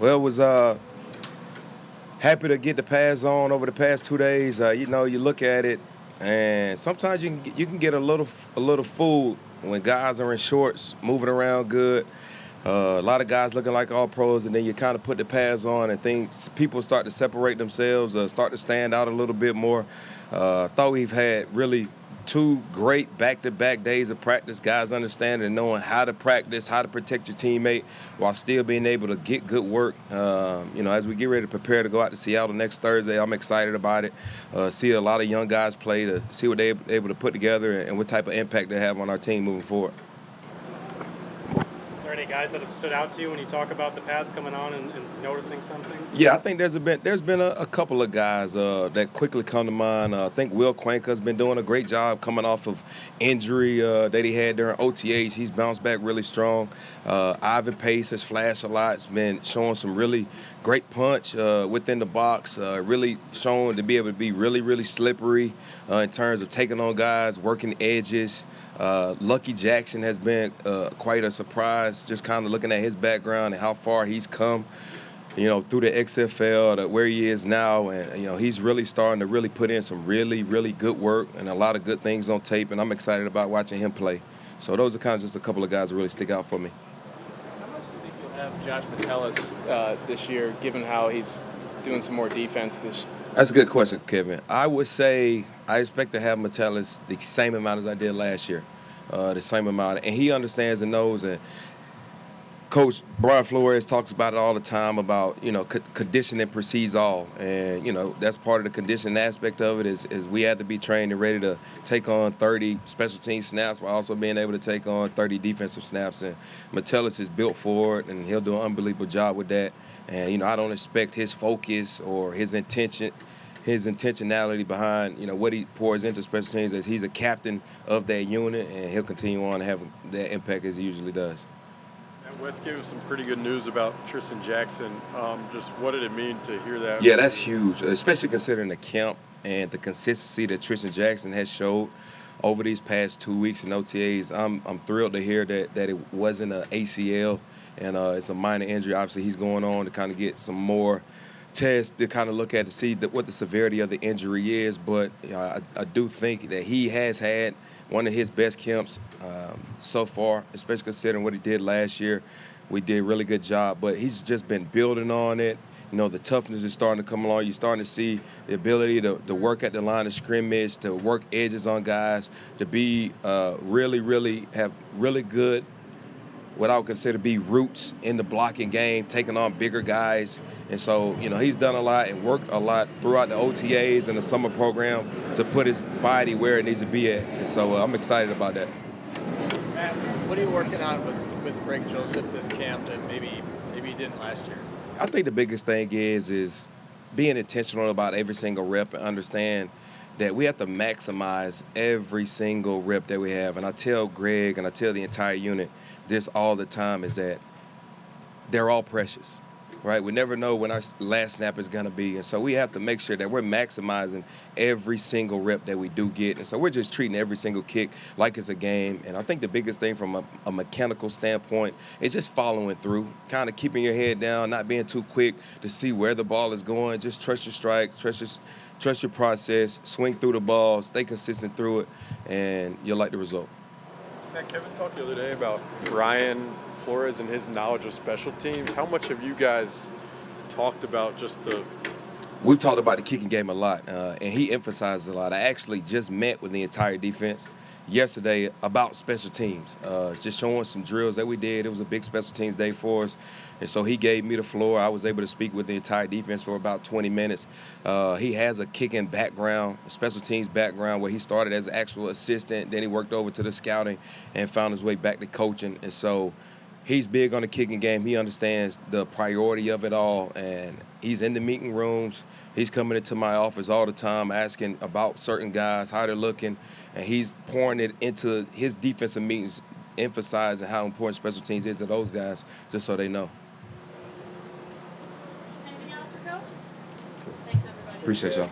Well, it was happy to get the pads on over the past 2 days. You know, you look at it, and sometimes you can get a little fooled when guys are in shorts, moving around good. A lot of guys looking like all pros, and then you kind of put the pads on, and things people start to separate themselves, start to stand out a little bit more. Thought we've had really 2 great back-to-back days of practice. Guys understanding and knowing how to practice, how to protect your teammate, while still being able to get good work. You know, as we get ready to prepare to go out to Seattle next Thursday, I'm excited about it. See a lot of young guys play, to see what they're able to put together and what type of impact they have on our team moving forward. Are there any guys that have stood out to you when you talk about the pads coming on and noticing something? Yeah, I think there's been a couple of guys that quickly come to mind. I think Will Cuenca's been doing a great job coming off of injury that he had during OTAs. He's bounced back really strong. Ivan Pace has flashed a lot. He's been showing some really great punch within the box, really showing to be able to be really, really slippery in terms of taking on guys, working edges. Lucky Jackson has been quite a surprise, just kind of looking at his background and how far he's come, you know, through the XFL to where he is now. And, you know, he's really starting to really put in some really, really good work and a lot of good things on tape, and I'm excited about watching him play. So those are kind of just a couple of guys that really stick out for me. How much do you think you'll have Josh Pittis this year, given how he's doing some more defense this year? That's a good question, Kevin. I would say I expect to have Metellus the same amount as I did last year, the same amount. And he understands and knows, and Coach Brian Flores talks about it all the time about, you know, conditioning precedes all. And, you know, that's part of the conditioning aspect of it is we have to be trained and ready to take on 30 special team snaps while also being able to take on 30 defensive snaps. And Metellus is built for it, and he'll do an unbelievable job with that. And, you know, I don't expect his focus or his intentionality behind, you know, what he pours into special teams, as he's a captain of that unit, and he'll continue on to have that impact as he usually does. Wes gave us some pretty good news about Tristan Jackson. Just what did it mean to hear that? Yeah, that's huge, especially considering the camp and the consistency that Tristan Jackson has showed over these past 2 weeks in OTAs. I'm thrilled to hear that it wasn't an ACL and it's a minor injury. Obviously, he's going on to kind of get some more tests to kind of look at to see what the severity of the injury is. But you know, I do think that he has had one of his best camps so far, especially considering what he did last year. We did a really good job, but he's just been building on it. You know, the toughness is starting to come along. You're starting to see the ability to work at the line of scrimmage, to work edges on guys, to be really have really good, what I would consider to be roots in the blocking game, taking on bigger guys. And so, you know, he's done a lot and worked a lot throughout the OTAs and the summer program to put his body where it needs to be at. And so I'm excited about that. Matt, what are you working on with Greg Joseph this camp that maybe you didn't last year? I think the biggest thing is being intentional about every single rep and understand that we have to maximize every single rep that we have. And I tell Greg and I tell the entire unit this all the time, is that they're all precious, right? We never know when our last snap is going to be. And so we have to make sure that we're maximizing every single rep that we do get. And so we're just treating every single kick like it's a game. And I think the biggest thing from a mechanical standpoint is just following through, kind of keeping your head down, not being too quick to see where the ball is going. Just trust your strike, trust your process, swing through the ball, stay consistent through it, and you'll like the result. Matt, Kevin talked the other day about Brian Flores and his knowledge of special teams. How much have you guys talked about just the... We've talked about the kicking game a lot, and he emphasizes a lot. I actually just met with the entire defense yesterday about special teams, just showing some drills that we did. It was a big special teams day for us, and so he gave me the floor. I was able to speak with the entire defense for about 20 minutes. He has a kicking background, a special teams background, where he started as an actual assistant, then he worked over to the scouting and found his way back to coaching. And so he's big on the kicking game. He understands the priority of it all, and he's in the meeting rooms. He's coming into my office all the time asking about certain guys, how they're looking, and he's pouring it into his defensive meetings, emphasizing how important special teams is to those guys, just so they know. Anything else for Coach? Cool. Thanks, everybody. Appreciate y'all.